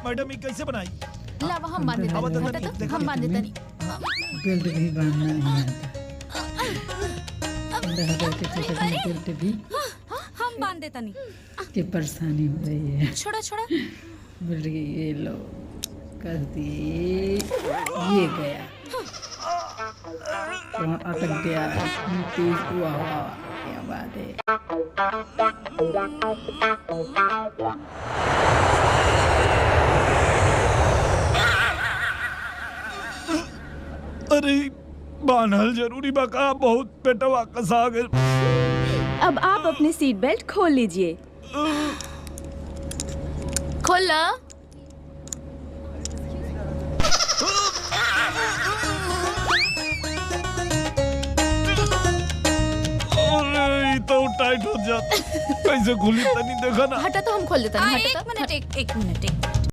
Madam ये कैसे बनाई? लावा हम बांध देते अब नहीं, तो हटा तो देखो, हम बांध देते नहीं। बेल्ट भी बांधना नहीं आता। बेल्ट भी हम बांध देता नहीं। की परेशानी हो रही है। छोड़ा छोड़ा। बेल्ट की ये लो कर दिए, ये गया वहाँ अटक गया। तेज हुआ हुआ क्या बात है। अरे बांधल जरूरी बका, बहुत पेटवा कसा गए। अब आप अपने सीट बेल्ट खोल लीजिए। खोला। अरे ये तो टाइट हो जाता, कैसे खुली तनी देखा ना। हटा तो हम खोल देता नहीं। एक मिनट